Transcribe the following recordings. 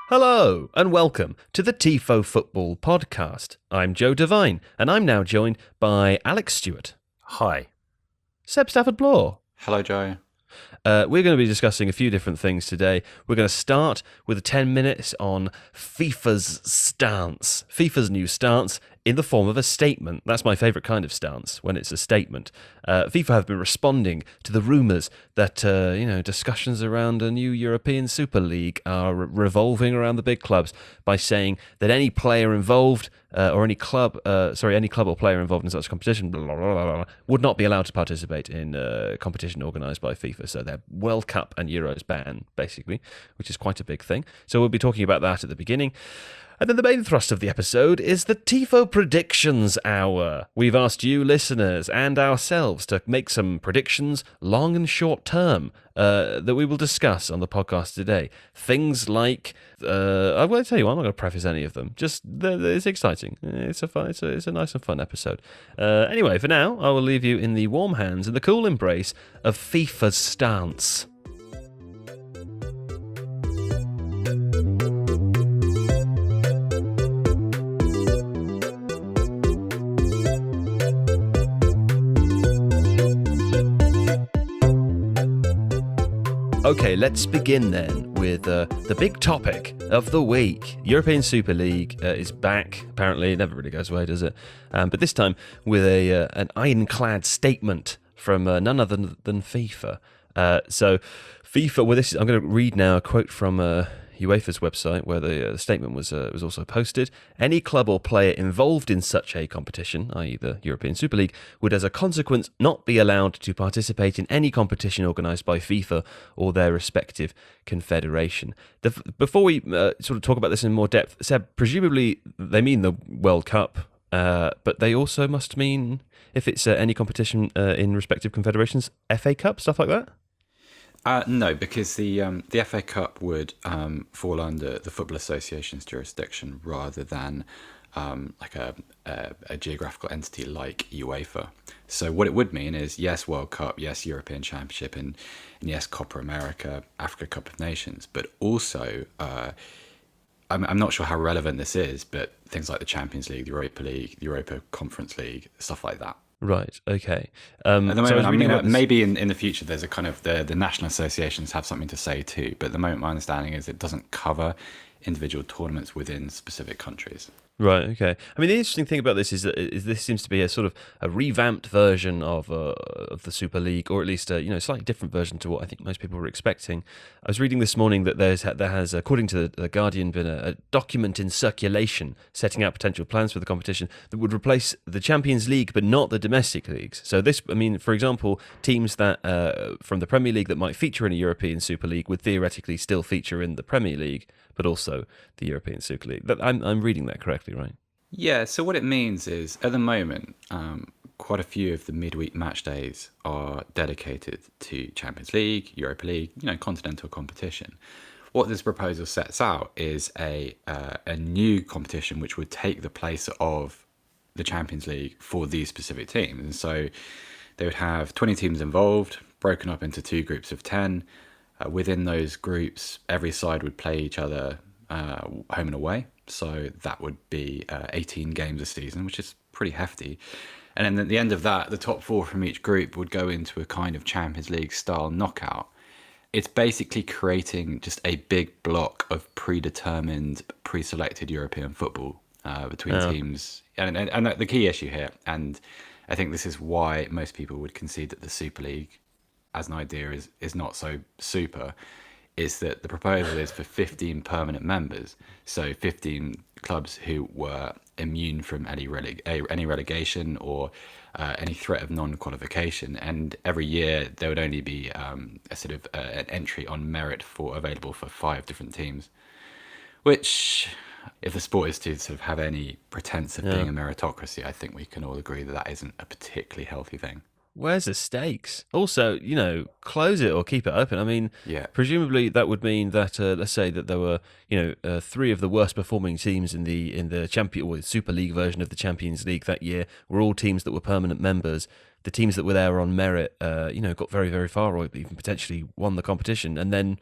Hello and welcome to the Tifo Football Podcast. I'm Joe Devine and I'm now joined by Alex Stewart. Hi. Seb Stafford-Bloor. Hello, Joe. We're going to be discussing a few different things today. We're going to start with 10 minutes on FIFA's stance. FIFA's new stance in the form of a statement. That's my favourite kind of stance, when it's a statement. FIFA have been responding to the rumours that discussions around a new European Super League are revolving around the big clubs by saying that any player involved or any club or player involved in such a competition would not be allowed to participate in competition organised by FIFA. So they're World Cup and Euros ban, basically, which is quite a big thing. So we'll be talking about that at the beginning. And then the main thrust of the episode is the Tifo Predictions Hour. We've asked you, listeners, and ourselves to make some predictions, long and short term, that we will discuss on the podcast today. Things like, I will tell you, I'm not going to preface any of them. Just, it's exciting. It's a nice and fun episode. Anyway, for now, I will leave you in the warm hands and the cool embrace of FIFA's stance. Okay, let's begin then with the big topic of the week. European Super League is back, apparently. It never really goes away, does it? But this time with an ironclad statement from none other than FIFA. So FIFA, I'm going to read now a quote from UEFA's website where the statement was also posted. Any club or player involved in such a competition, i.e. the European Super League, would as a consequence not be allowed to participate in any competition organised by FIFA or their respective confederation. Before we sort of talk about this in more depth, Seb, presumably they mean the World Cup, but they also must mean, if it's any competition in respective confederations, FA Cup, stuff like that? No, because the FA Cup would fall under the Football Association's jurisdiction rather than like a geographical entity like UEFA. So what it would mean is, yes, World Cup, yes, European Championship, and yes, Copa America, Africa Cup of Nations, but also, I'm not sure how relevant this is, but things like the Champions League, the Europa League, the Europa Conference League, stuff like that. Right, okay. At the moment, maybe in the future there's a kind of the national associations have something to say too, but at the moment my understanding is it doesn't cover individual tournaments within specific countries. Right, okay. I mean, the interesting thing about this is that this seems to be a sort of a revamped version of the Super League, or at least a slightly different version to what I think most people were expecting. I was reading this morning that there has, according to the Guardian, been a document in circulation setting out potential plans for the competition that would replace the Champions League, but not the domestic leagues. So this, I mean, for example, teams that from the Premier League that might feature in a European Super League would theoretically still feature in the Premier League, but also the European Super League. I'm reading that correctly, right? Yeah, so what it means is, at the moment, quite a few of the midweek match days are dedicated to Champions League, Europa League, continental competition. What this proposal sets out is a new competition which would take the place of the Champions League for these specific teams. And so they would have 20 teams involved, broken up into two groups of 10. Within those groups, every side would play each other home and away. So that would be 18 games a season, which is pretty hefty. And then at the end of that, the top four from each group would go into a kind of Champions League style knockout. It's basically creating just a big block of predetermined, pre-selected European football between teams. And the key issue here, and I think this is why most people would concede that the Super League as an idea is not so super, is that the proposal is for 15 permanent members, so 15 clubs who were immune from any relegation or any threat of non-qualification, and every year there would only be a sort of an entry on merit available for 5 different teams, which, if the sport is to sort of have any pretense of being a meritocracy, I think we can all agree that isn't a particularly healthy thing. Where's the stakes? Also, close it or keep it open. I mean, presumably that would mean that let's say that there were, 3 of the worst performing teams in the champion or Super League version of the Champions League that year were all teams that were permanent members. The teams that were there on merit, got very, very far or even potentially won the competition. And then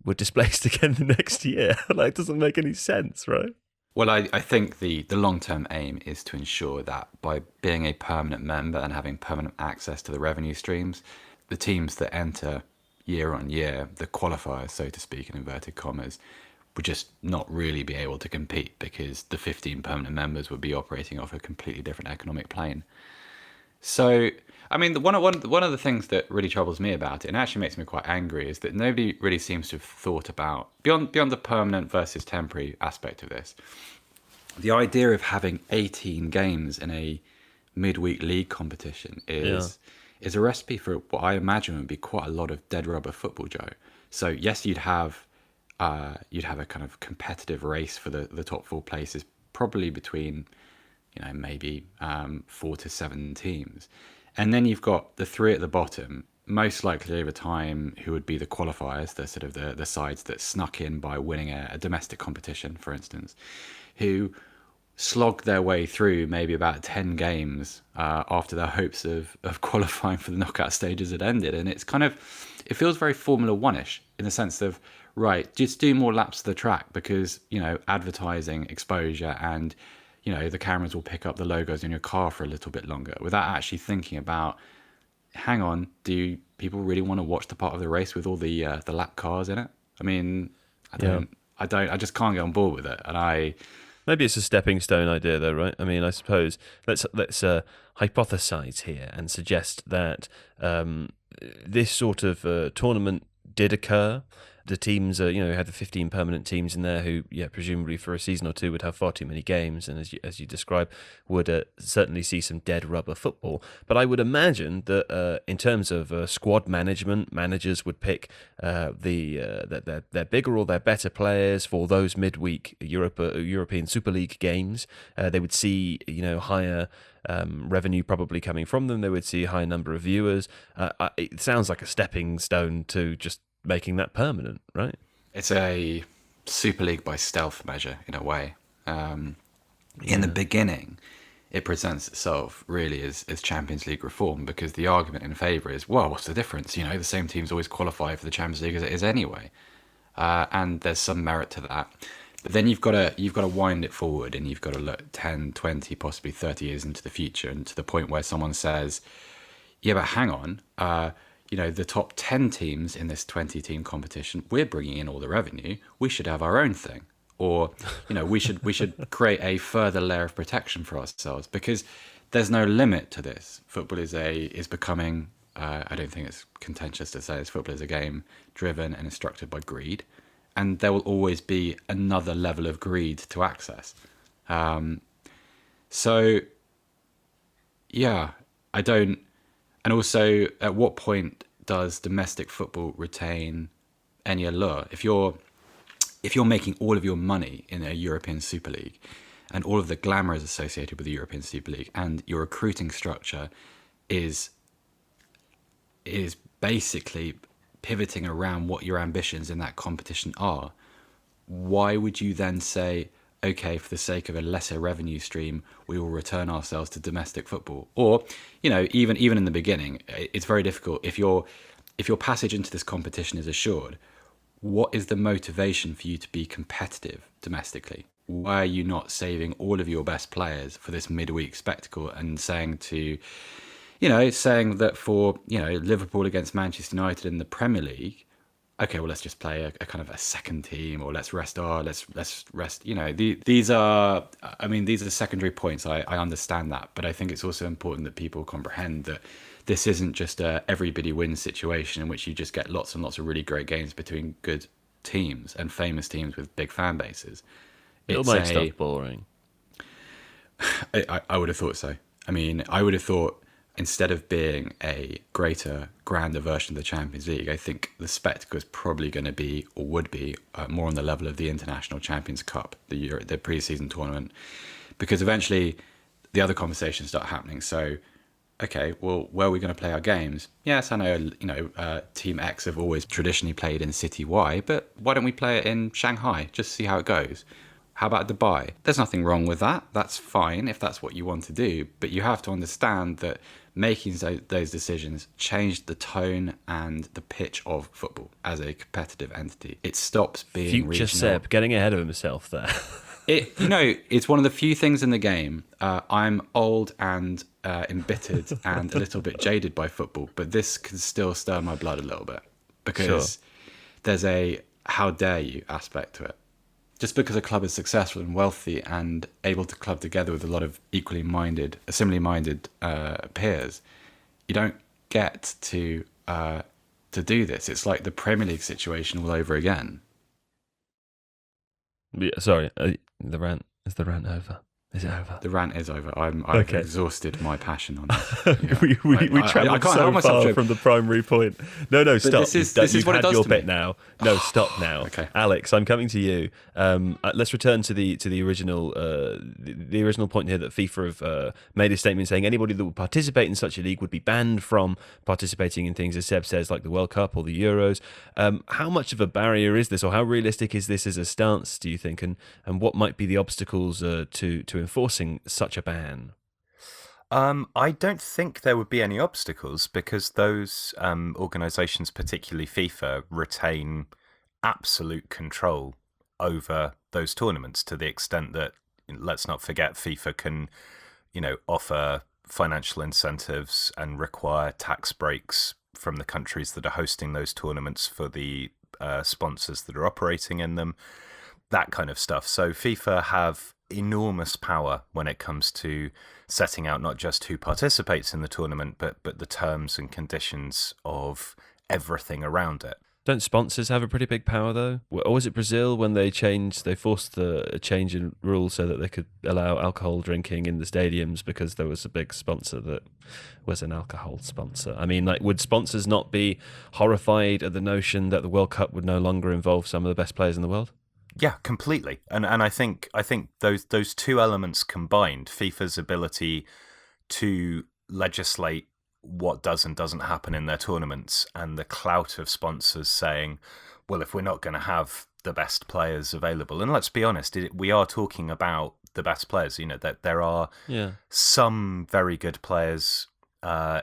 were displaced again the next year. Like, it doesn't make any sense, right? Well, I think the long-term aim is to ensure that by being a permanent member and having permanent access to the revenue streams, the teams that enter year on year, the qualifiers, so to speak, in inverted commas, would just not really be able to compete because the 15 permanent members would be operating off a completely different economic plane. So, I mean, one of the things that really troubles me about it, and actually makes me quite angry, is that nobody really seems to have thought about, beyond the permanent versus temporary aspect of this, the idea of having 18 games in a midweek league competition is a recipe for what I imagine would be quite a lot of dead rubber football, Joe. So yes, you'd have a kind of competitive race for the top four places, probably between, maybe 4 to 7 teams. And then you've got the 3 at the bottom, most likely over time, who would be the qualifiers, the sort of the sides that snuck in by winning a domestic competition, for instance, who slogged their way through maybe about 10 games after their hopes of qualifying for the knockout stages had ended. And it's it feels very Formula One-ish in the sense of, right, just do more laps of the track because, advertising, exposure, and the cameras will pick up the logos in your car for a little bit longer without actually thinking about, hang on, do people really want to watch the part of the race with all the lap cars in it? I mean, I just can't get on board with it. And maybe it's a stepping stone idea though, right? I mean, I suppose let's hypothesize here and suggest that this sort of tournament did occur. The teams, had the 15 permanent teams in there who, presumably for a season or two would have far too many games, and as you describe, would certainly see some dead rubber football. But I would imagine that in terms of squad management, managers would pick their bigger or their better players for those midweek European Super League games. They would see higher revenue probably coming from them. They would see a high number of viewers. It sounds like a stepping stone to just making that permanent, right? It's a Super League by stealth measure in a way. In the beginning, it presents itself really as Champions League reform because the argument in favour is, well, what's the difference? The same teams always qualify for the Champions League as it is anyway, and there's some merit to that. But then you've got to wind it forward, and you've got to look 10, 20, possibly 30 years into the future, and to the point where someone says, yeah, but hang on. The top 10 teams in this 20-team competition, we're bringing in all the revenue. We should have our own thing. Or, we should create a further layer of protection for ourselves because there's no limit to this. Football is becoming, I don't think it's contentious to say this, football is a game driven and instructed by greed. And there will always be another level of greed to access. I don't... And also, at what point does domestic football retain any allure? If you're making all of your money in a European Super League, and all of the glamour is associated with the European Super League, and your recruiting structure is basically pivoting around what your ambitions in that competition are, why would you then say, okay, for the sake of a lesser revenue stream, we will return ourselves to domestic football? Or, even in the beginning, it's very difficult. If your passage into this competition is assured, what is the motivation for you to be competitive domestically? Why are you not saving all of your best players for this midweek spectacle and saying that for, Liverpool against Manchester United in the Premier League, okay, well, let's just play a kind of a second team, or let's rest. These are secondary points. I understand that, but I think it's also important that people comprehend that this isn't just a everybody wins situation in which you just get lots and lots of really great games between good teams and famous teams with big fan bases. It'll make stuff boring. I would have thought so. I mean, I would have thought, instead of being a greater, grander version of the Champions League, I think the spectacle is probably going to be, or would be, more on the level of the International Champions Cup, the pre-season tournament, because eventually the other conversations start happening. So, okay, well, where are we going to play our games? Yes, I know, Team X have always traditionally played in City Y, but why don't we play it in Shanghai, just see how it goes? How about Dubai? There's nothing wrong with that. That's fine if that's what you want to do. But you have to understand that making those decisions changed the tone and the pitch of football as a competitive entity. It stops being Future regional. Seb getting ahead of himself there. It's one of the few things in the game. I'm old and embittered and a little bit jaded by football, but this can still stir my blood a little bit because there's a how dare you aspect to it. Just because a club is successful and wealthy and able to club together with a lot of similarly minded peers, you don't get to do this. It's like the Premier League situation all over again. Yeah, sorry, is the rant over? Is it over? The rant is over. I've Okay. exhausted my passion on this. Yeah. we travelled so far from the primary point. No, stop. This is what it had does your to bit me. now. No, stop now. Okay. Alex, I'm coming to you. Let's return to the original the original point here that FIFA have made a statement saying anybody that would participate in such a league would be banned from participating in things, as Seb says, like the World Cup or the Euros. How much of a barrier is this, or how realistic is this as a stance, do you think, and what might be the obstacles to enforcing such a ban? I don't think there would be any obstacles because those organisations, particularly FIFA, retain absolute control over those tournaments to the extent that, let's not forget, FIFA can, offer financial incentives and require tax breaks from the countries that are hosting those tournaments for the sponsors that are operating in them, that kind of stuff. So FIFA have enormous power when it comes to setting out not just who participates in the tournament, but the terms and conditions of everything around it. Don't sponsors have a pretty big power though? Or was it Brazil when they forced a change in rules so that they could allow alcohol drinking in the stadiums because there was a big sponsor that was an alcohol sponsor? I mean, would sponsors not be horrified at the notion that the World Cup would no longer involve some of the best players in the world? Yeah, completely. And I think those two elements combined, FIFA's ability to legislate what does and doesn't happen in their tournaments, and the clout of sponsors saying, well, if we're not going to have the best players available, and let's be honest, we are talking about the best players, that there are some very good players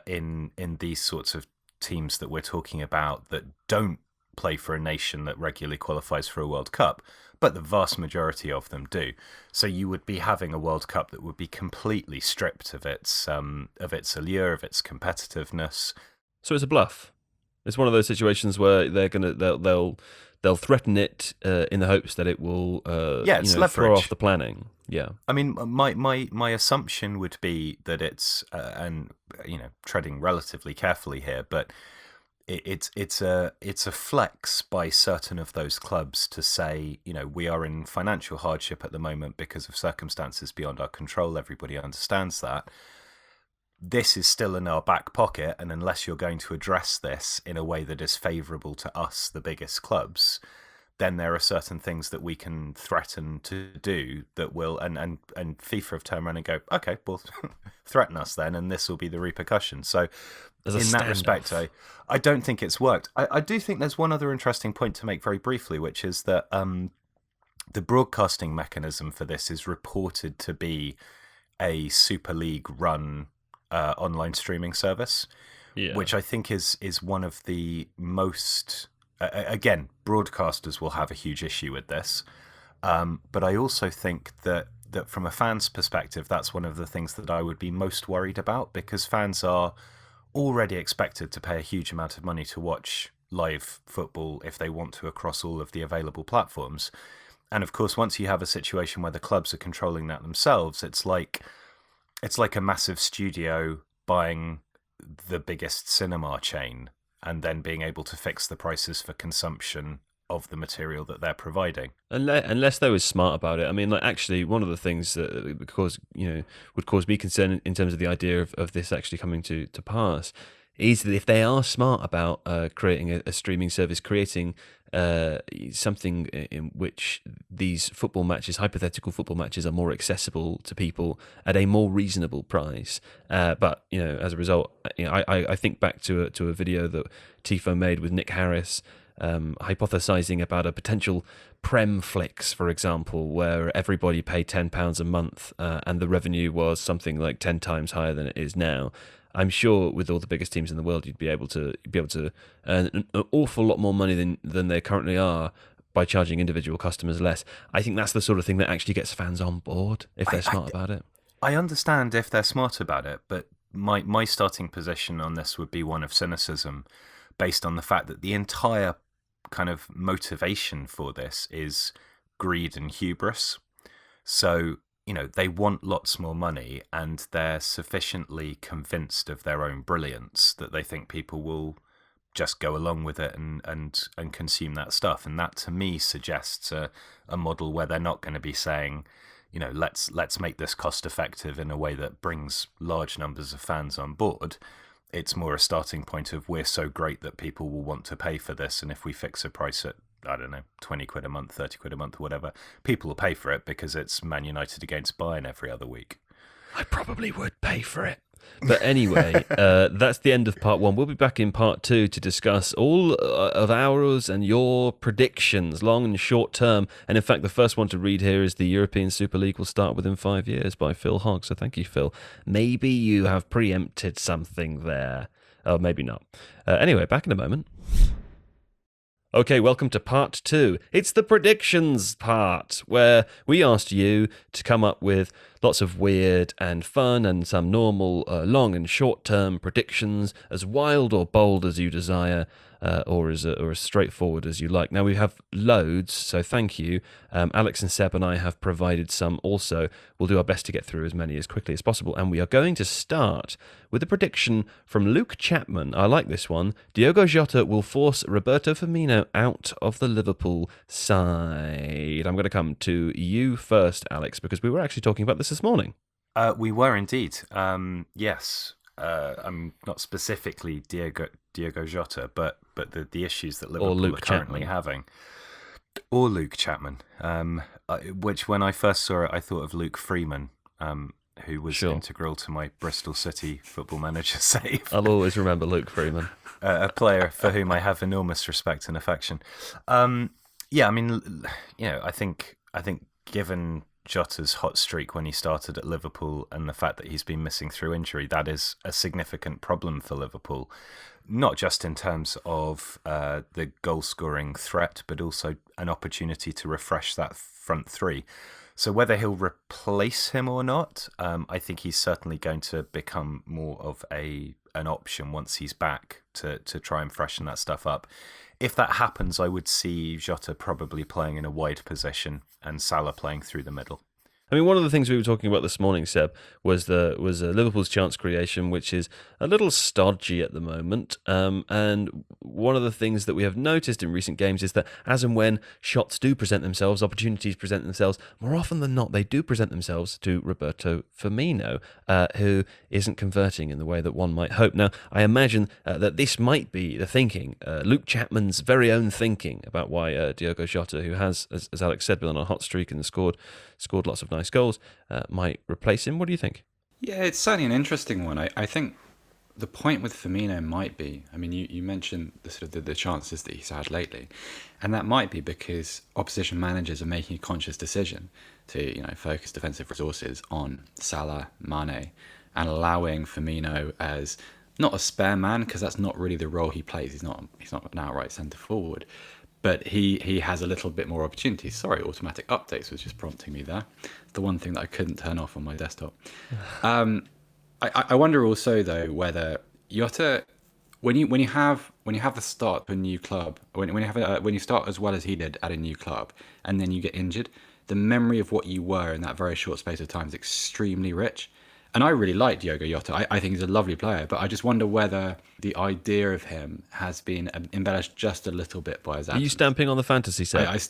in these sorts of teams that we're talking about that don't play for a nation that regularly qualifies for a World Cup, but the vast majority of them do. So you would be having a World Cup that would be completely stripped of its allure, of its competitiveness. So it's a bluff. It's one of those situations where they'll threaten it in the hopes that it will it's leverage. Throw off the planning. Yeah. I mean, my assumption would be that it's and treading relatively carefully here, but it's a flex by certain of those clubs to say, we are in financial hardship at the moment because of circumstances beyond our control. Everybody understands that. This is still in our back pocket, and unless you're going to address this in a way that is favourable to us, the biggest clubs, then there are certain things that we can threaten to do that will, and FIFA have turned around and go, okay, well, threaten us then, and this will be the repercussion. So in that respect, I don't think it's worked. I do think there's one other interesting point to make very briefly, which is that the broadcasting mechanism for this is reported to be a Super League run online streaming service, which I think is one of the most... Again, broadcasters will have a huge issue with this, but I also think that from a fan's perspective, that's one of the things that I would be most worried about, because fans are already expected to pay a huge amount of money to watch live football if they want to across all of the available platforms. And of course, once you have a situation where the clubs are controlling that themselves, it's like a massive studio buying the biggest cinema chain and then being able to fix the prices for consumption of the material that they're providing. Unless they were smart about it. I mean, actually, one of the things that would cause me concern in terms of the idea of this actually coming to pass is that if they are smart about creating a streaming service, creating something in which these football matches, hypothetical football matches, are more accessible to people at a more reasonable price. But as a result, I think back to a video that Tifo made with Nick Harris hypothesizing about a potential Premflix, for example, where everybody paid £10 a month and the revenue was something like 10 times higher than it is now. I'm sure with all the biggest teams in the world, you'd be able to earn an awful lot more money than they currently are by charging individual customers less. I think that's the sort of thing that actually gets fans on board if they're smart about it. I understand if they're smart about it, but my starting position on this would be one of cynicism, based on the fact that the entire kind of motivation for this is greed and hubris. So, they want lots more money, and they're sufficiently convinced of their own brilliance that they think people will just go along with it and consume that stuff. And that, to me, suggests a model where they're not going to be saying, let's make this cost effective in a way that brings large numbers of fans on board. It's more a starting point of, we're so great that people will want to pay for this, and if we fix a price at, I don't know, 20 quid a month, 30 quid a month, whatever, people will pay for it because it's Man United against Bayern every other week. I probably would pay for it. But anyway, that's the end of part one. We'll be back in part two to discuss all of ours and your predictions, long and short term. And in fact, the first one to read here is the European Super League will start within 5 years by Phil Hogg. So thank you, Phil. Maybe you have preempted something there. Oh, maybe not. Anyway, back in a moment. Okay, welcome to part two. It's the predictions part, where we asked you to come up with lots of weird and fun and some normal long and short-term predictions, as wild or bold as you desire, or as straightforward as you like. Now, we have loads, so thank you. Alex and Seb and I have provided some also. We'll do our best to get through as many as quickly as possible, and we are going to start with a prediction from Luke Chapman. I like this one. Diogo Jota will force Roberto Firmino out of the Liverpool side. I'm going to come to you first, Alex, because we were actually talking about this morning. We were indeed. Yes. I'm not specifically Diogo Jota, but the issues that Liverpool are currently having. Or Luke Chapman, which when I first saw it, I thought of Luke Freeman, who was integral to my Bristol City Football Manager save. I'll always remember Luke Freeman. A player for whom I have enormous respect and affection. Yeah, I mean, I think given Jota's hot streak when he started at Liverpool and the fact that he's been missing through injury, that is a significant problem for Liverpool, not just in terms of the goal-scoring threat, but also an opportunity to refresh that front three. So whether he'll replace him or not, I think he's certainly going to become more of an option once he's back to try and freshen that stuff up. If that happens, I would see Jota probably playing in a wide position and Salah playing through the middle. I mean, one of the things we were talking about this morning, Seb, was Liverpool's chance creation, which is a little stodgy at the moment. And one of the things that we have noticed in recent games is that as and when shots do present themselves, opportunities present themselves, more often than not, they do present themselves to Roberto Firmino, who isn't converting in the way that one might hope. Now, I imagine that this might be the thinking, Luke Chapman's very own thinking about why Diogo Jota, who has, as Alex said, been on a hot streak and scored lots of nice goals, might replace him. What do you think? Yeah, it's certainly an interesting one. I think the point with Firmino might be, I mean, you mentioned the sort of the chances that he's had lately, and that might be because opposition managers are making a conscious decision to focus defensive resources on Salah, Mane, and allowing Firmino as not a spare man, because that's not really the role he plays. He's not an outright centre forward. But he has a little bit more opportunity. Sorry, automatic updates was just prompting me there. The one thing that I couldn't turn off on my desktop. I wonder also though whether Jota, when you have the start of a new club, when you start as well as he did at a new club, and then you get injured, the memory of what you were in that very short space of time is extremely rich. And I really like Diogo Jota. I think he's a lovely player, but I just wonder whether the idea of him has been embellished just a little bit by his absence. Are you stamping on the fantasy set?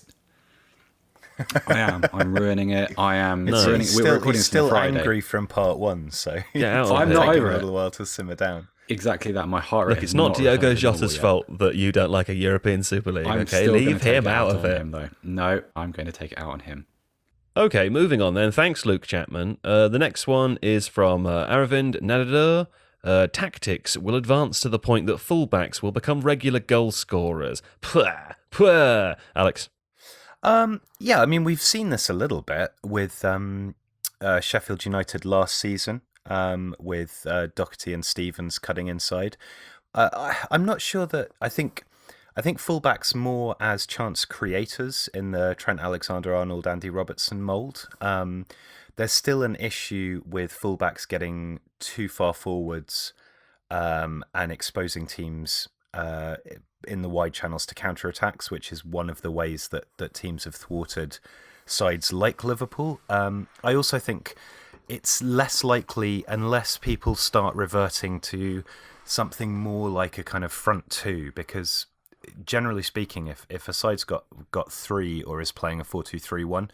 I am. I'm ruining it. I am ruining it. He's still angry from part one, so I'm not over it. A little while to simmer down. Exactly that. My heart rate. Look, it's not Diogo Jota's fault that you don't like a European Super League. Okay, leave him out of it. No, I'm going to take it out on him. Okay, moving on then. Thanks, Luke Chapman. The next one is from Aravind Nadadar. Tactics will advance to the point that fullbacks will become regular goal scorers. Pwah, pwah. Alex? Yeah, I mean, we've seen this a little bit with Sheffield United last season, with Doherty and Stevens cutting inside. I'm not sure that I think fullbacks more as chance creators in the Trent Alexander-Arnold, Andy Robertson mould. There's still an issue with fullbacks getting too far forwards and exposing teams in the wide channels to counter-attacks, which is one of the ways that teams have thwarted sides like Liverpool. I also think it's less likely unless people start reverting to something more like a kind of front two, because generally speaking, if a side's got three or is playing a 4-2-3-1,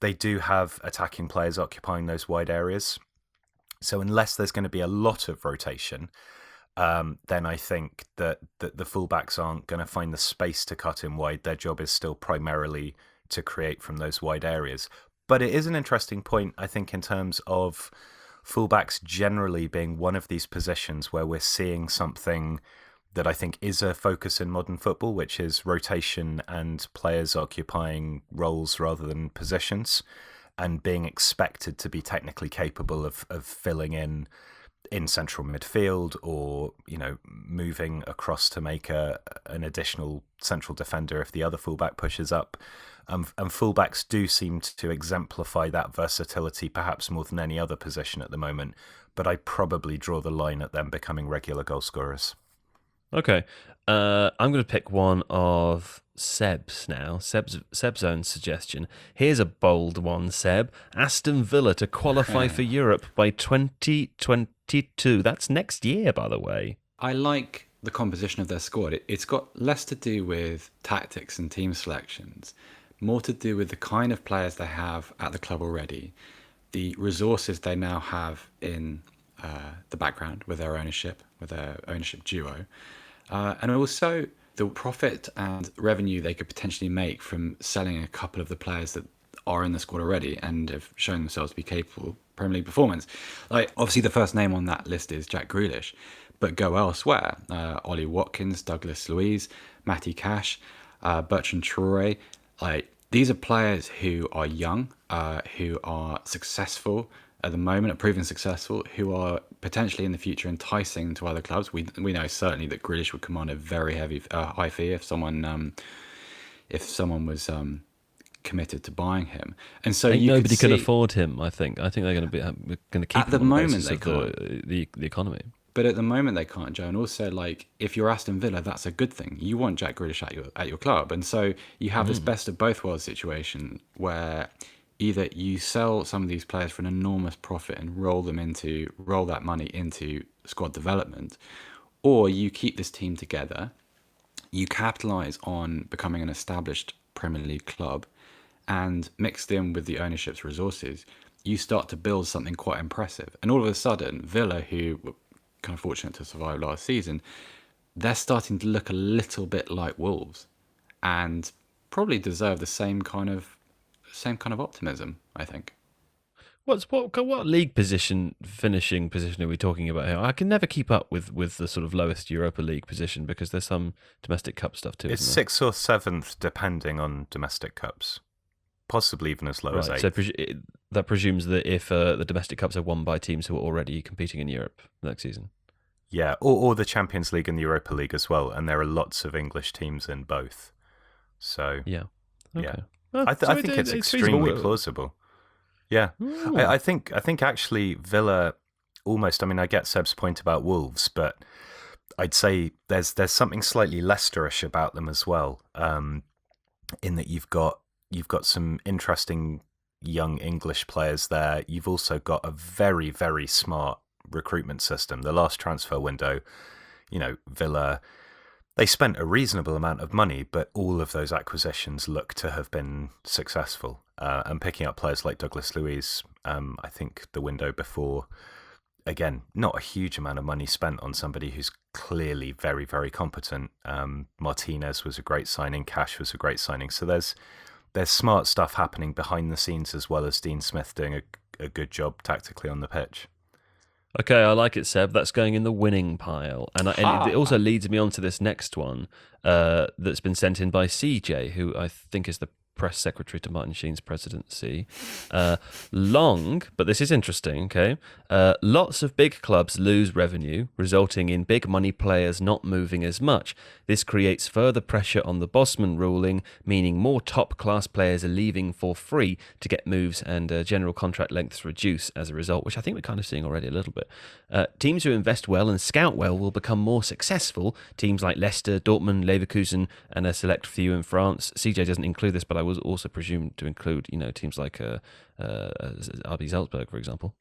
they do have attacking players occupying those wide areas. So unless there's going to be a lot of rotation, then I think that the fullbacks aren't going to find the space to cut in wide. Their job is still primarily to create from those wide areas. But it is an interesting point, I think, in terms of fullbacks generally being one of these positions where we're seeing something that I think is a focus in modern football, which is rotation and players occupying roles rather than positions, and being expected to be technically capable of filling in central midfield, or moving across to make an additional central defender if the other fullback pushes up. And fullbacks do seem to exemplify that versatility perhaps more than any other position at the moment, but I probably draw the line at them becoming regular goal scorers. Okay, I'm going to pick one of Seb's now. Seb's own suggestion. Here's a bold one, Seb. Aston Villa to qualify for Europe by 2022. That's next year, by the way. I like the composition of their squad. It's got less to do with tactics and team selections, more to do with the kind of players they have at the club already, the resources they now have in the background with their ownership duo, and also the profit and revenue they could potentially make from selling a couple of the players that are in the squad already and have shown themselves to be capable of Premier League performance. Like, obviously the first name on that list is Jack Grealish, but go elsewhere. Ollie Watkins, Douglas Luiz, Matty Cash, Bertrand Traore. Like, these are players who are young, who are successful at the moment, are proven successful, who are potentially in the future enticing to other clubs. We know certainly that Grealish would command a very high fee if someone was committed to buying him, and so nobody can afford him. I think they're going to keep at the moment they can't the economy. But at the moment they can't, Joe. And also, like, if you're Aston Villa, that's a good thing. You want Jack Grealish at your club, and so you have this best of both worlds situation where either you sell some of these players for an enormous profit and roll that money into squad development, or you keep this team together, you capitalise on becoming an established Premier League club, and mixed in with the ownership's resources, you start to build something quite impressive. And all of a sudden, Villa, who were kind of fortunate to survive last season, they're starting to look a little bit like Wolves, and probably deserve the same kind of optimism, I think. What league finishing position are we talking about here? I can never keep up with the sort of lowest Europa League position, because there's some domestic cup stuff too. It's 6th or 7th, depending on domestic cups, possibly even as low as 8th. So that presumes that if the domestic cups are won by teams who are already competing in Europe next season. Yeah, or the Champions League and the Europa League as well, and there are lots of English teams in both. So yeah, okay. Yeah. I think it's extremely plausible. Yeah, I think actually Villa almost. I mean, I get Seb's point about Wolves, but I'd say there's something slightly Leicesterish about them as well. In that you've got some interesting young English players there. You've also got a very, very smart recruitment system. The last transfer window, Villa, they spent a reasonable amount of money, but all of those acquisitions look to have been successful. And picking up players like Douglas Luiz, I think the window before, again, not a huge amount of money spent on somebody who's clearly very, very competent. Martinez was a great signing. Cash was a great signing. So there's smart stuff happening behind the scenes, as well as Dean Smith doing a good job tactically on the pitch. Okay, I like it, Seb. That's going in the winning pile. And it also leads me on to this next one that's been sent in by CJ, who I think is the press secretary to Martin Sheen's presidency. Long, but this is interesting, okay? Lots of big clubs lose revenue, resulting in big money players not moving as much. This creates further pressure on the Bosman ruling, meaning more top-class players are leaving for free to get moves, and general contract lengths reduce as a result, which I think we're kind of seeing already a little bit. Teams who invest well and scout well will become more successful. Teams like Leicester, Dortmund, Leverkusen, and a select few in France. CJ doesn't include this, but I was also presumed to include, teams like RB Salzburg, for example.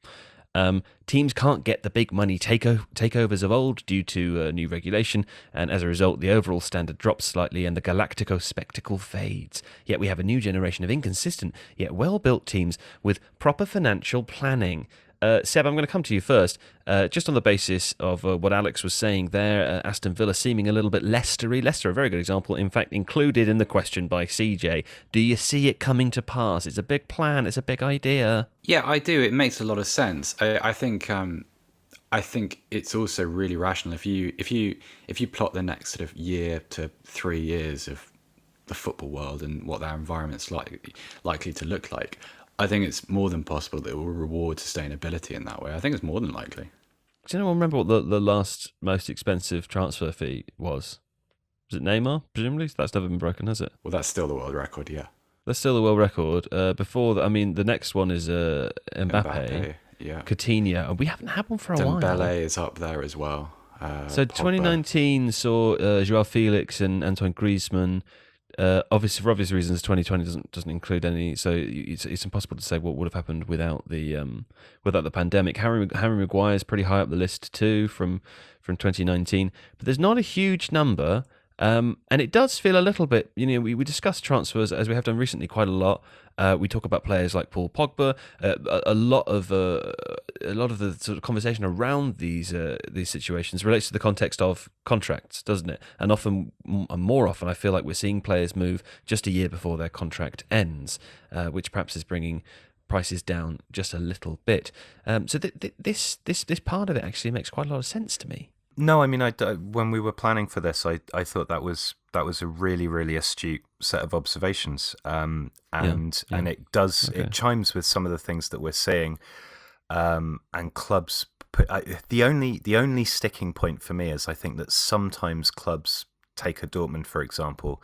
Teams can't get the big money takeovers of old due to new regulation, and as a result, the overall standard drops slightly and the Galactico spectacle fades. Yet we have a new generation of inconsistent yet well-built teams with proper financial planning. Seb, I'm going to come to you first, just on the basis of what Alex was saying there. Aston Villa seeming a little bit Leicester-y. Leicester, a very good example, in fact, included in the question by CJ. Do you see it coming to pass? It's a big plan. It's a big idea. Yeah, I do. It makes a lot of sense. I think it's also really rational if you plot the next sort of year to 3 years of the football world and what that environment's likely to look like. I think it's more than possible that it will reward sustainability in that way. I think it's more than likely. Does anyone remember what the last most expensive transfer fee was? Was it Neymar, presumably? That's never been broken, has it? Well, that's still the world record, yeah. That's still the world record. Before that, the next one is Mbappe, yeah. Coutinho. And we haven't had one for a while. Dembele is up there as well. So 2019 saw Joao Felix and Antoine Griezmann. Obviously, for obvious reasons, 2020 doesn't include any. So it's impossible to say what would have happened without the pandemic. Harry Maguire is pretty high up the list too from 2019, but there's not a huge number. And it does feel a little bit. We discuss transfers as we have done recently quite a lot. We talk about players like Paul Pogba. A lot of the sort of conversation around these situations relates to the context of contracts, doesn't it? And more often, I feel like we're seeing players move just a year before their contract ends, which perhaps is bringing prices down just a little bit. So this part of it actually makes quite a lot of sense to me. No, when we were planning for this, I thought that was a really, really astute set of observations, and it chimes with some of the things that we're seeing, and clubs. The only sticking point for me is I think that sometimes clubs, take a Dortmund for example,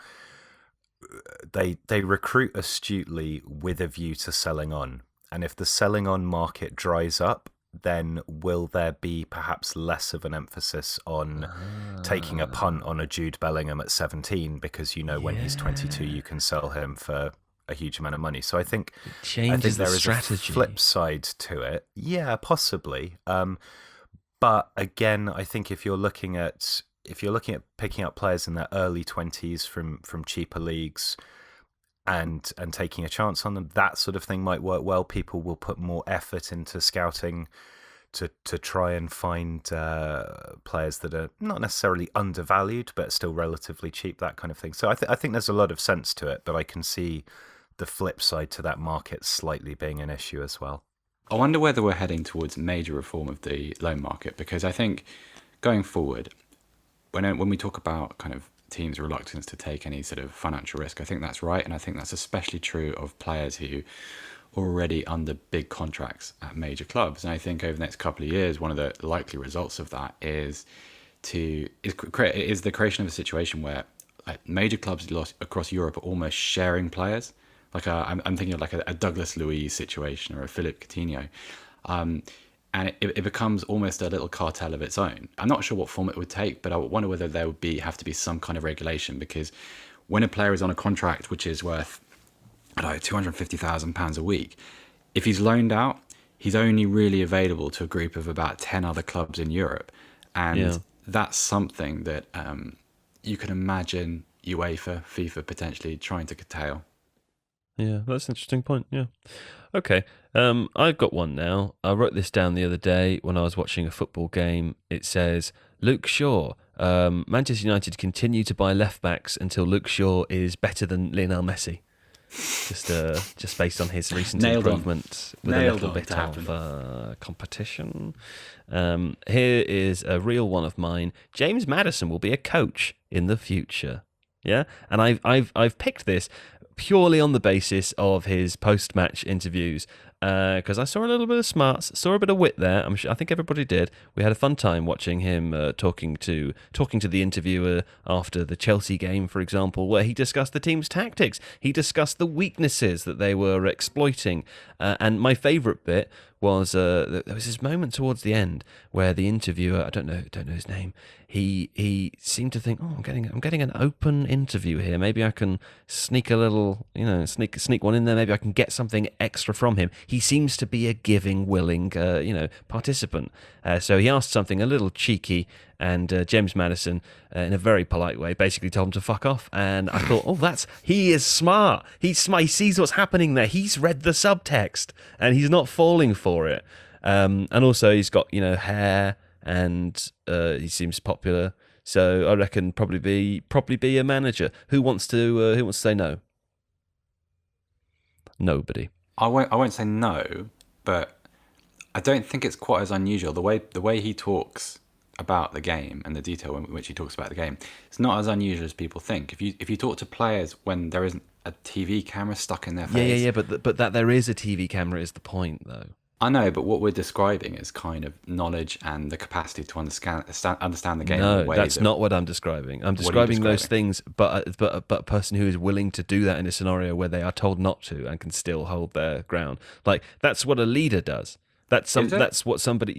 they recruit astutely with a view to selling on, and if the selling on market dries up, then will there be perhaps less of an emphasis on taking a punt on a Jude Bellingham at 17 because when he's 22 you can sell him for a huge amount of money. So I think there is a flip side to it. Yeah, possibly. But again, I think if you're looking at picking up players in their early 20s from cheaper leagues and taking a chance on them, that sort of thing might work well. People will put more effort into scouting to try and find players that are not necessarily undervalued but still relatively cheap, that kind of thing. So I think there's a lot of sense to it, but I can see the flip side to that market slightly being an issue as well. I wonder whether we're heading towards major reform of the loan market, because I think going forward, when we talk about kind of teams' reluctance to take any sort of financial risk, I think that's right, and I think that's especially true of players who are already under big contracts at major clubs. And I think over the next couple of years, one of the likely results of that is the creation of a situation where major clubs across Europe are almost sharing players. Like I'm thinking of like a Douglas Luiz situation or a Philippe Coutinho. And it becomes almost a little cartel of its own. I'm not sure what form it would take, but I wonder whether there would have to be some kind of regulation, because when a player is on a contract which is worth, £250,000 a week, if he's loaned out, he's only really available to a group of about 10 other clubs in Europe. And that's something that you can imagine UEFA, FIFA potentially trying to curtail. Yeah, that's an interesting point, yeah. Okay, I've got one now. I wrote this down the other day when I was watching a football game. It says, Luke Shaw, Manchester United continue to buy left-backs until Luke Shaw is better than Lionel Messi. just based on his recent Nailed on. improvement with Nailed a little on bit to happen. of competition. Here is a real one of mine. James Maddison will be a coach in the future. Yeah, and I've picked this purely on the basis of his post-match interviews, because I saw a little bit of smarts, saw a bit of wit there. I think everybody did. We had a fun time watching him talking to the interviewer after the Chelsea game, for example, where he discussed the team's tactics. He discussed the weaknesses that they were exploiting, and my favourite bit was there was this moment towards the end where the interviewer, I don't know his name, he seemed to think, oh, I'm getting an open interview here. Maybe I can sneak a little, sneak one in there. Maybe I can get something extra from him. He seems to be a giving, willing, participant. So he asked something a little cheeky, and James Maddison, in a very polite way, basically told him to fuck off. And I thought, oh, he is smart. He's smart. He sees what's happening there. He's read the subtext, and he's not falling for it. And also, he's got hair, and he seems popular. So I reckon probably be a manager. Who wants to say no? Nobody. I won't say no, but I don't think it's quite as unusual. The way he talks about the game and the detail in which he talks about the game, it's not as unusual as people think. If you talk to players when there isn't a TV camera stuck in their face, yeah, but that there is a TV camera is the point, though. I know, but what we're describing is kind of knowledge and the capacity to understand the game. No, in a way that's not what I'm describing. I'm describing those things, but a person who is willing to do that in a scenario where they are told not to and can still hold their ground. Like, that's what a leader does. That's what somebody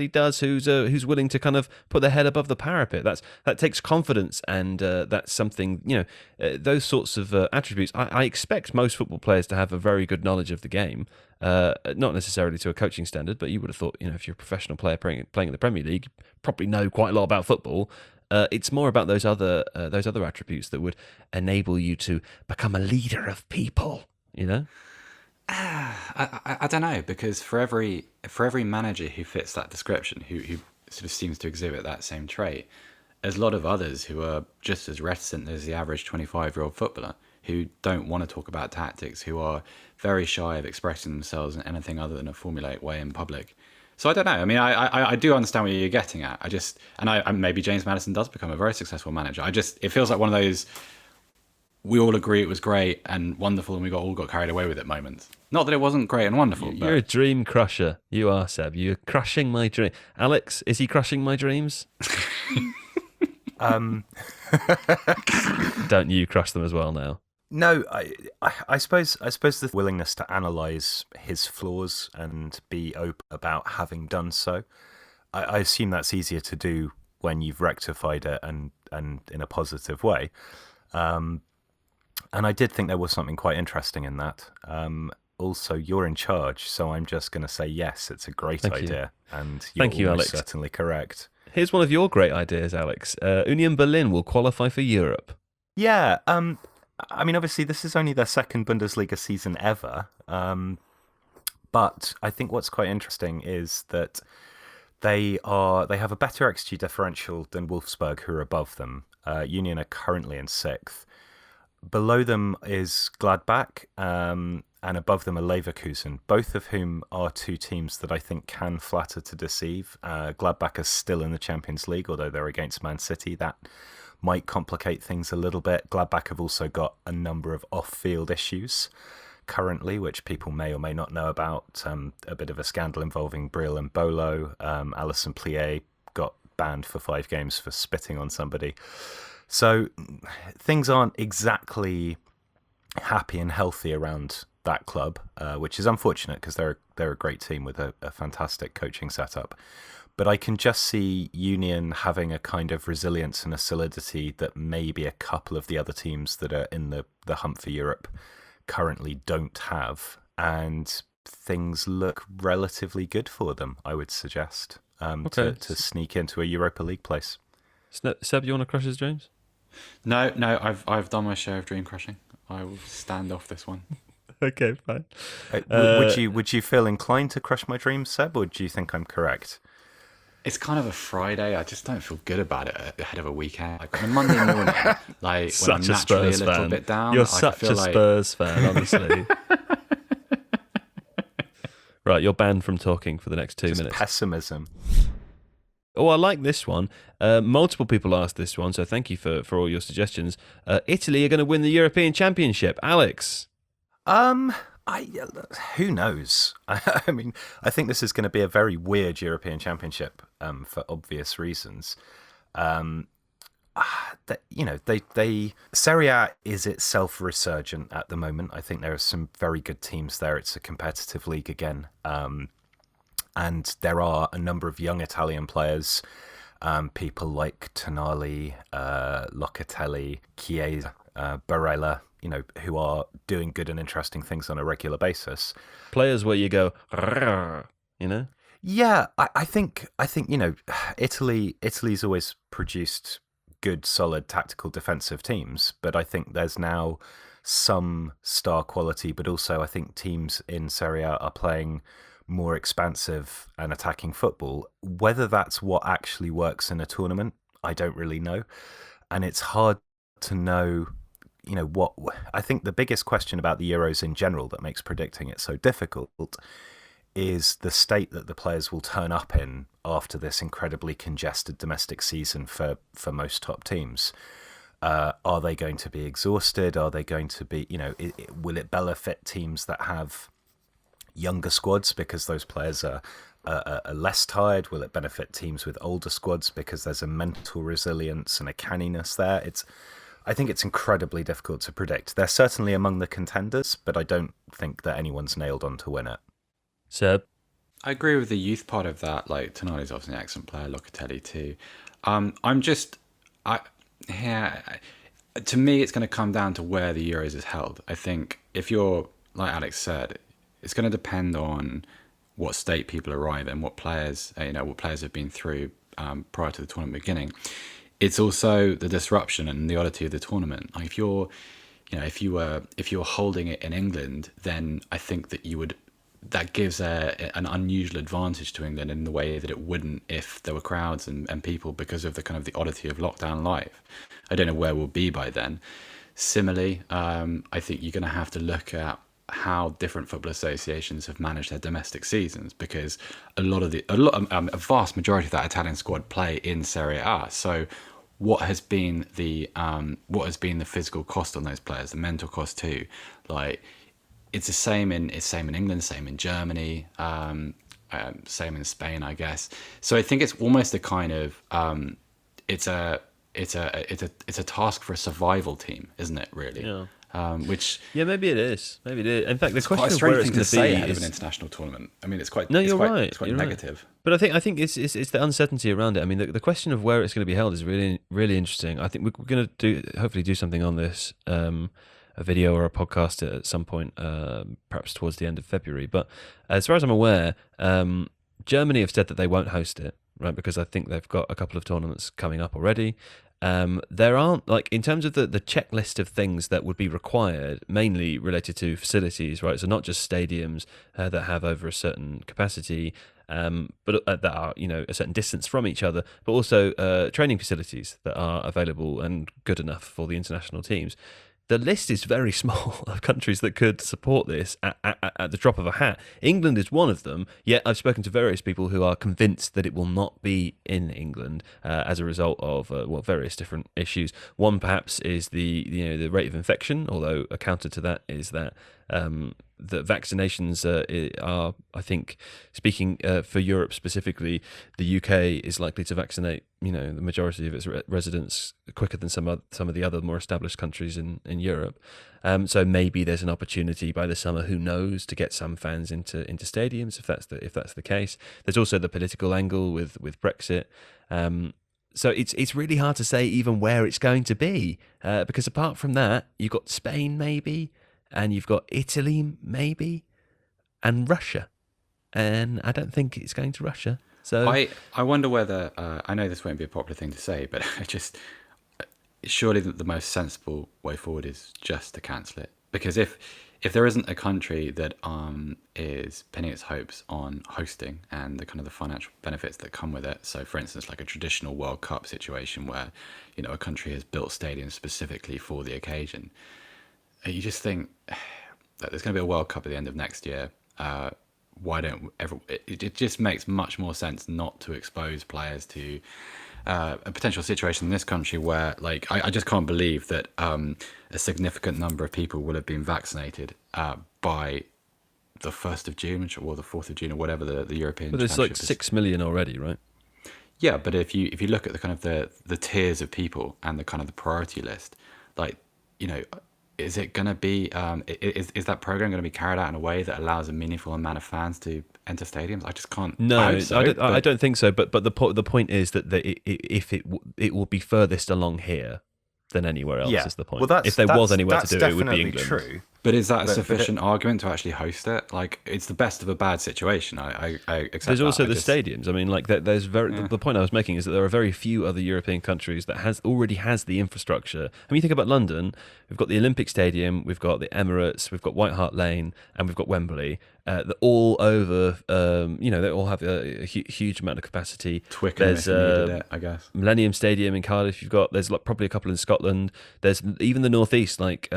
does who's willing to kind of put their head above the parapet. That takes confidence, and that's something, those sorts of attributes. I expect most football players to have a very good knowledge of the game, not necessarily to a coaching standard, but you would have thought, if you're a professional player playing in the Premier League, you probably know quite a lot about football. It's more about those other attributes that would enable you to become a leader of people. I don't know, because for every manager who fits that description, who sort of seems to exhibit that same trait, there's a lot of others who are just as reticent as the average 25-year-old footballer, who don't want to talk about tactics, who are very shy of expressing themselves in anything other than a formulaic way in public. So I don't know. I mean, I do understand what you're getting at. Maybe James Maddison does become a very successful manager. It feels like one of those, we all agree it was great and wonderful and we all got carried away with it moments. Not that it wasn't great and wonderful. You're a dream crusher. You are, Seb. You're crushing my dream. Alex, is he crushing my dreams? Don't you crush them as well now? No, I suppose the willingness to analyse his flaws and be open about having done so, I assume that's easier to do when you've rectified it and in a positive way. And I did think there was something quite interesting in that. Also, you're in charge, so I'm just going to say yes, it's a great idea. And you're Alex. Certainly correct. Here's one of your great ideas, Alex. Union Berlin will qualify for Europe. Yeah, I mean, obviously, this is only their second Bundesliga season ever. But I think what's quite interesting is that they have a better XG differential than Wolfsburg, who are above them. Union are currently in 6th. Below them is Gladbach, and above them are Leverkusen, both of whom are two teams that I think can flatter to deceive. Gladbach are still in the Champions League, although they're against Man City. That might complicate things a little bit. Gladbach have also got a number of off-field issues currently, which people may or may not know about. A bit of a scandal involving Brill and Bolo. Alison Plier got banned for 5 games for spitting on somebody. So things aren't exactly happy and healthy around that club, which is unfortunate because they're a great team with a fantastic coaching setup. But I can just see Union having a kind of resilience and a solidity that maybe a couple of the other teams that are in the hunt for Europe currently don't have. And things look relatively good for them, I would suggest, to sneak into a Europa League place. Seb, you want to crush his dreams? No, I've done my share of dream crushing. I will stand off this one. Okay, fine. Would you feel inclined to crush my dreams, Seb, or do you think I'm correct? It's kind of a Friday. I just don't feel good about it ahead of a weekend. Like on a Monday morning, like when I'm Such a naturally Spurs a little fan. bit down. You're like, I such feel a like... Spurs fan, honestly. Right, you're banned from talking for the next 2 Just minutes. pessimism. Oh, I like this one. Multiple people asked this one, so thank you for all your suggestions. Italy are going to win the European Championship. Alex? Who knows? I mean, I think this is going to be a very weird European Championship for obvious reasons. Serie A is itself resurgent at the moment. I think there are some very good teams there. It's a competitive league again. And there are a number of young Italian players, people like Tonali, Locatelli, Chiesa, Barella, who are doing good and interesting things on a regular basis. Players where you go, you know? Yeah, I think Italy's always produced good, solid, tactical defensive teams, but I think there's now some star quality, but also I think teams in Serie A are playing more expansive and attacking football. Whether that's what actually works in a tournament, I don't really know. And it's hard to know, what... I think the biggest question about the Euros in general that makes predicting it so difficult is the state that the players will turn up in after this incredibly congested domestic season for most top teams. Are they going to be exhausted? Are they going to be, will it benefit teams that have younger squads because those players are less tired? Will it benefit teams with older squads because there's a mental resilience and a canniness there? I think it's incredibly difficult to predict. They're certainly among the contenders, but I don't think that anyone's nailed on to win it. Seb? I agree with the youth part of that. Like, Tonali's obviously an excellent player, Locatelli too. To me, it's going to come down to where the Euros is held. I think if you're, like Alex said, it's going to depend on what state people arrive in, what players have been through prior to the tournament beginning. It's also the disruption and the oddity of the tournament. Like if you're holding it in England, then I think that gives an unusual advantage to England in the way that it wouldn't if there were crowds and people, because of the kind of the oddity of lockdown life. I don't know where we'll be by then. Similarly, I think you're going to have to look at how different football associations have managed their domestic seasons, because a vast majority of that Italian squad play in Serie A. So what has been the physical cost on those players, the mental cost too? Like, it's the same in England, same in Germany, same in Spain, I guess. So I think it's almost a kind of it's a task for a survival team, isn't it? Really? Yeah. Maybe it is. Maybe it is. In fact, the it's question quite a of where strange it's thing going to to say be out of is an international tournament. I mean, it's quite. No, it's you're quite, right. It's quite You're negative. Right. But I think it's the uncertainty around it. I mean, the question of where it's going to be held is really, really interesting. I think we're going to hopefully do something on this, a video or a podcast at some point, perhaps towards the end of February. But as far as I'm aware, Germany have said that they won't host it, right? Because I think they've got a couple of tournaments coming up already. There aren't, like, in terms of the checklist of things that would be required, mainly related to facilities, right? So not just stadiums that have over a certain capacity, but that are, a certain distance from each other, but also training facilities that are available and good enough for the international teams. The list is very small of countries that could support this at the drop of a hat. England is one of them, yet I've spoken to various people who are convinced that it will not be in England as a result of various different issues. One perhaps is the rate of infection, although a counter to that is that vaccinations are, I think, speaking for Europe specifically, the UK is likely to vaccinate the majority of its residents quicker than some of the other more established countries in Europe. So maybe there's an opportunity by the summer, who knows, to get some fans into stadiums if that's the case. There's also the political angle with Brexit. So it's really hard to say even where it's going to be, because apart from that, you've got Spain maybe, and you've got Italy maybe, and Russia. And I don't think it's going to Russia. So I wonder whether, I know this won't be a popular thing to say, but surely the most sensible way forward is just to cancel it. Because if if there isn't a country that is pinning its hopes on hosting and the kind of the financial benefits that come with it, so for instance, like a traditional World Cup situation where, you know, a country has built stadiums specifically for the occasion, you just think that there's going to be a World Cup at the end of next year. Why don't it just makes much more sense not to expose players to a potential situation in this country where, like, I just can't believe that a significant number of people will have been vaccinated by the 1st of June or the 4th of June or whatever the European But there's like Championship is. 6 million already, right? Yeah, but if you look at the kind of the tiers of people and the kind of the priority list, like, you know, is it going to be is that program going to be carried out in a way that allows a meaningful amount of fans to enter stadiums? I just can't. No, I hope so, I don't think so. But the point is that it will be furthest along here than anywhere else. Yeah. Is the point? Well, if there was anywhere to that's do it, it would be definitely England. true. But is that a But sufficient argument to actually host it? Like, it's the best of a bad situation. I accept There's that. also I the just- stadiums. I mean, like there's the point I was making is that there are very few other European countries that already has the infrastructure. I mean, you think about London, we've got the Olympic Stadium, we've got the Emirates, we've got White Hart Lane, and we've got Wembley. They're all over. You know, they all have a huge amount of capacity. Twickenham if you needed it, I guess. Millennium Stadium in Cardiff. There's like probably a couple in Scotland. There's even the northeast. Like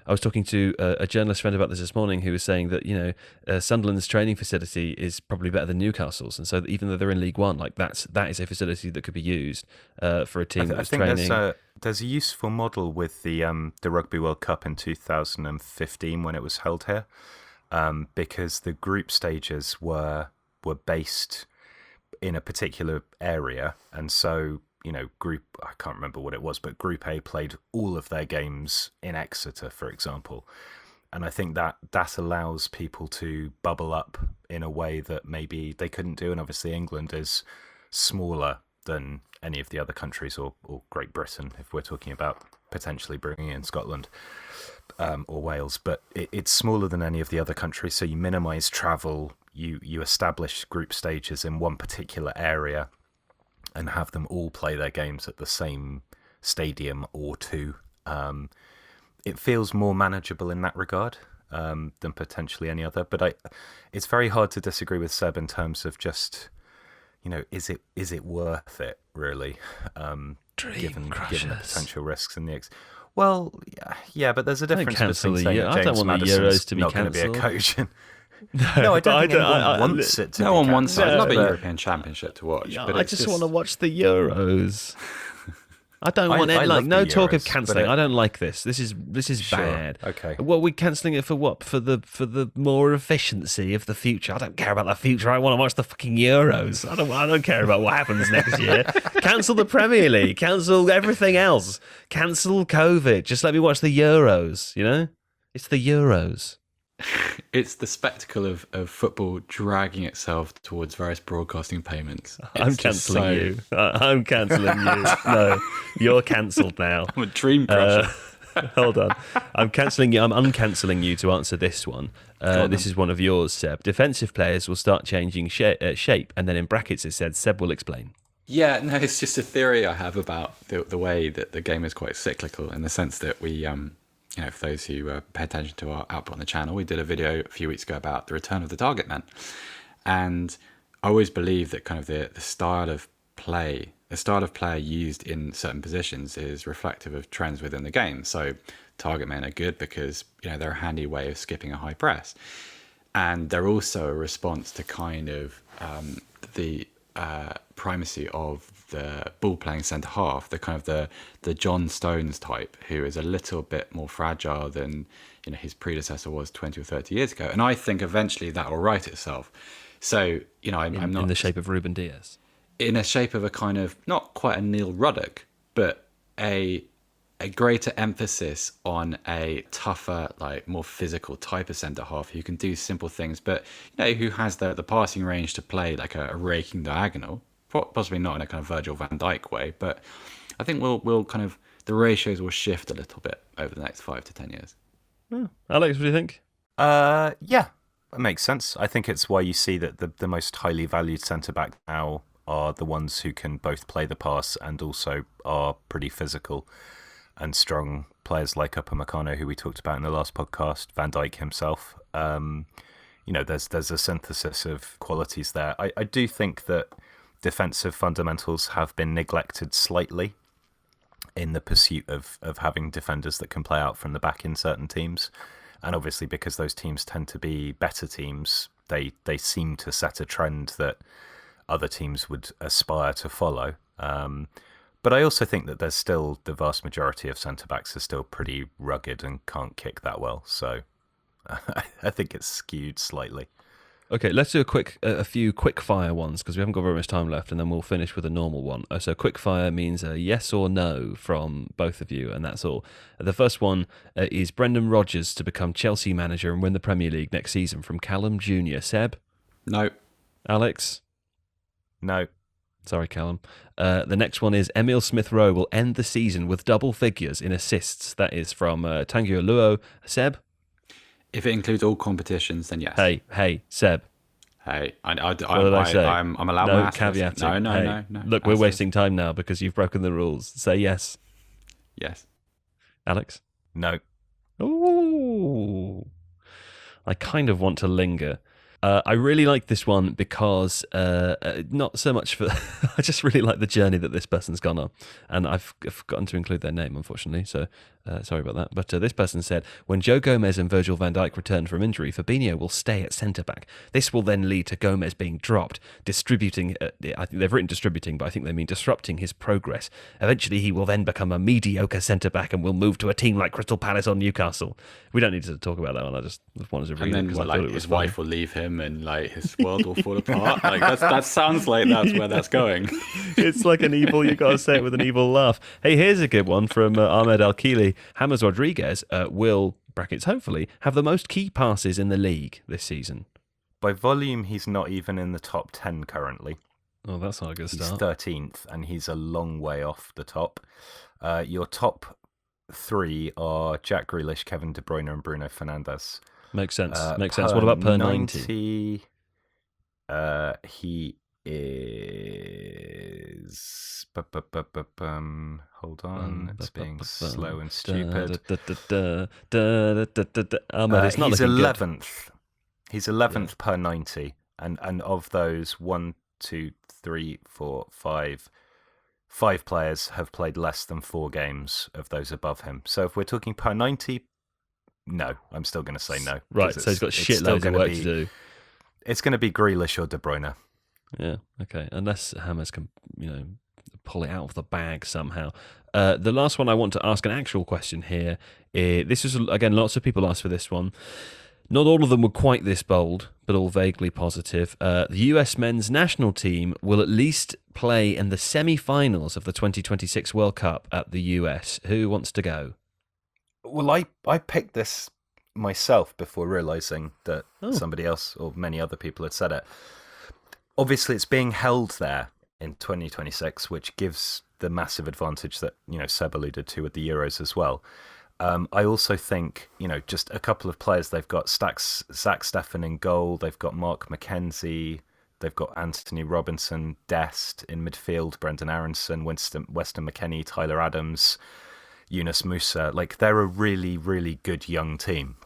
I was talking to a journalist friend about this morning who was saying that, you know, Sunderland's training facility is probably better than Newcastle's, and so that even though they're in League One, like that is a facility that could be used for a team that's training. There's a useful model with the Rugby World Cup in 2015 when it was held here, because the group stages were based in a particular area, and so, you know, I can't remember what it was, but Group A played all of their games in Exeter, for example. And I think that allows people to bubble up in a way that maybe they couldn't do. And obviously England is smaller than any of the other countries, or Great Britain, if we're talking about potentially bringing in Scotland or Wales. But it's smaller than any of the other countries, so you minimise travel, you establish group stages in one particular area, and have them all play their games at the same stadium or two. It feels more manageable in that regard than potentially any other. But it's very hard to disagree with Seb in terms of just, you know, is it worth it really? Given the potential risks and well, yeah, but there's a difference between saying that I don't James want the Maddison's Euros to be not going to be a cancelled. coach. No, I don't think anyone wants it to. No one wants it. cancelled, I'd love a but- European Championship to watch. Yeah, but I it's just want to watch the Euros. I don't I want any, like love no the talk of Euros, cancelling. but I don't like this. This is Sure, bad. okay. What are we cancelling it for? What for the more efficiency of the future? I don't care about the future. I want to watch the fucking Euros. I don't care about what happens next year. Cancel the Premier League. Cancel everything else. Cancel COVID. Just let me watch the Euros. You know, it's the Euros. It's the spectacle of football dragging itself towards various broadcasting payments. I'm It's just cancelling you. I'm cancelling you. No, you're cancelled now. I'm a dream crusher. Hold on. I'm cancelling you. I'm uncancelling you to answer this one. This is one of yours, Seb. Defensive players will start changing shape, and then in brackets it said, Seb will explain. Yeah, no, it's just a theory I have about the way that the game is quite cyclical, in the sense that we, you know, for those who pay attention to our output on the channel, we did a video a few weeks ago about the return of the target man. And I always believe that kind of the style of play, the style of player used in certain positions is reflective of trends within the game. So target men are good because, you know, they're a handy way of skipping a high press. And they're also a response to kind of the primacy of the ball playing centre half, the kind of the John Stones type, who is a little bit more fragile than, you know, his predecessor was 20 or 30 years ago. And I think eventually that will right itself. So, you know, I'm not in the shape of Ruben Diaz. In a shape of a kind of, not quite a Neil Ruddock, but a greater emphasis on a tougher, like more physical type of centre half who can do simple things, but, you know, who has the passing range to play like a raking diagonal. Possibly not in a kind of Virgil van Dijk way, but I think we'll kind of, the ratios will shift a little bit over the next 5 to 10 years. Oh. Alex, what do you think? Yeah, that makes sense. I think it's why you see that the most highly valued centre-back now are the ones who can both play the pass and also are pretty physical. strong players like Upamecano, who we talked about in the last podcast, Van Dijk himself. There's a synthesis of qualities there. I do think that defensive fundamentals have been neglected slightly in the pursuit of having defenders that can play out from the back in certain teams. And obviously, because those teams tend to be better teams, they seem to set a trend that other teams would aspire to follow. But I also think that there's still the vast majority of centre-backs are still pretty rugged and can't kick that well. So I think it's skewed slightly. Okay, let's do a few quick-fire ones because we haven't got very much time left, and then we'll finish with a normal one. So quick-fire means a yes or no from both of you, and that's all. The first one is Brendan Rodgers to become Chelsea manager and win the Premier League next season from Callum Jr. Seb? No. Alex? No. Sorry, Callum. The next one is Emile Smith-Rowe will end the season with double figures in assists. That is from Tanguy Luo. Seb? If it includes all competitions, then yes. Hey, Seb. Hey, What did I say? I'm allowed no my caveat. No. Look, we're wasting time now because you've broken the rules. Say yes. Yes. Alex? No. Ooh. I kind of want to linger. I really like this one because not so much for... I just really like the journey that this person's gone on. And I've forgotten to include their name, unfortunately, so sorry about that. But this person said, when Joe Gomez and Virgil van Dijk return from injury, Fabinho will stay at centre-back. This will then lead to Gomez being dropped, distributing... I think they've written distributing, but I think they mean disrupting his progress. Eventually, he will then become a mediocre centre-back and will move to a team like Crystal Palace or Newcastle. We don't need to talk about that one. I just wanted to read it because I thought it was his funny. wife will leave him and like his world will fall apart. Like that sounds like that's where that's going. It's like an evil, you got to say it with an evil laugh. Hey, here's a good one from Ahmed Al-Khili. James Rodriguez will, brackets hopefully, have the most key passes in the league this season. By volume, he's not even in the top 10 currently. Oh, that's not a good start. He's 13th, and he's a long way off the top. Your top 3 are Jack Grealish, Kevin De Bruyne, and Bruno Fernandes. Makes sense. What about per 90? He is... Hold on, it's being slow and stupid. He's 11th. He's 11th per 90. And of those, 1, 2, 3, 4, 5... 5 players have played less than 4 games of those above him. So if we're talking per 90... No, I'm still going to say no. Right, so he's got shitloads of work to do. It's going to be Grealish or De Bruyne. Yeah, okay. Unless Hammers can, pull it out of the bag somehow. The last one I want to ask an actual question here. This is, again, lots of people asked for this one. Not all of them were quite this bold, but all vaguely positive. The US men's national team will at least play in the semi-finals of the 2026 World Cup at the US. Who wants to go? Well, I picked this myself before realising that somebody else or many other people had said it. Obviously, it's being held there in 2026, which gives the massive advantage that, Seb alluded to with the Euros as well. I also think, just a couple of players, they've got Zach Steffen in goal, they've got Mark McKenzie, they've got Anthony Robinson, Dest in midfield, Brendan Aronson, Weston McKennie, Tyler Adams, Yunus Musa. Like, they're a really, really good young team.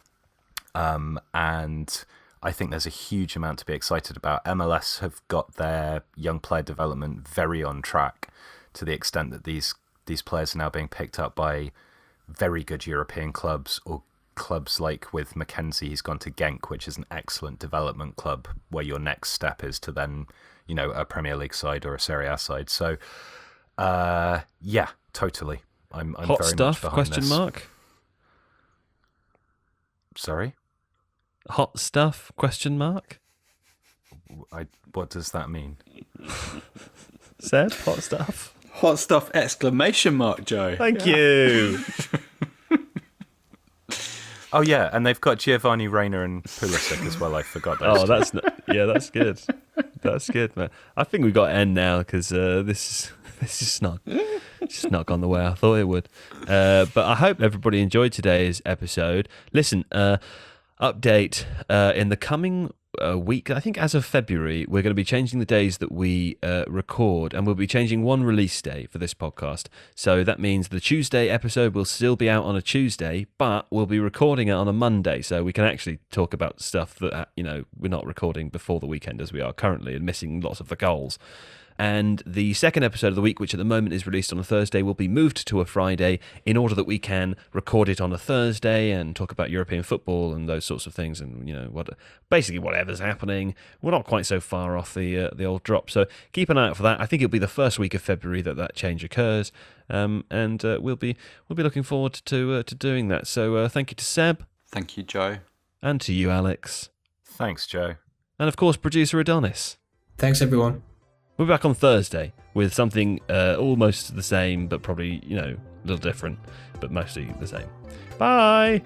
And I think there's a huge amount to be excited about. MLS have got their young player development very on track to the extent that these players are now being picked up by very good European clubs, or clubs like with Mackenzie, he's gone to Genk, which is an excellent development club where your next step is to then, a Premier League side or a Serie A side. So, yeah, totally. I'm Hot very stuff? much behind Question this. mark. Sorry? Hot stuff? Question mark. What does that mean? Seb, hot stuff. Hot stuff! Exclamation mark, Joe. Thank you. Oh yeah, and they've got Giovanni Reina and Pulisic as well. I forgot those. Oh, that's good. That's good, man. I think we've got to end now because this is not gone the way I thought it would. But I hope everybody enjoyed today's episode. Listen, update in the coming week, I think as of February, we're going to be changing the days that we record, and we'll be changing one release day for this podcast. So that means the Tuesday episode will still be out on a Tuesday, but we'll be recording it on a Monday, so we can actually talk about stuff that, we're not recording before the weekend as we are currently, and missing lots of the goals. And the second episode of the week, which at the moment is released on a Thursday, will be moved to a Friday in order that we can record it on a Thursday and talk about European football and those sorts of things, and basically whatever's happening. We're not quite so far off the old drop, so keep an eye out for that. I think it'll be the first week of February that change occurs, and we'll be looking forward to doing that. So thank you to Seb. Thank you, Joe. And to you, Alex. Thanks, Joe. And of course, producer Adonis. Thanks, everyone. We'll be back on Thursday with something almost the same, but probably, a little different, but mostly the same. Bye!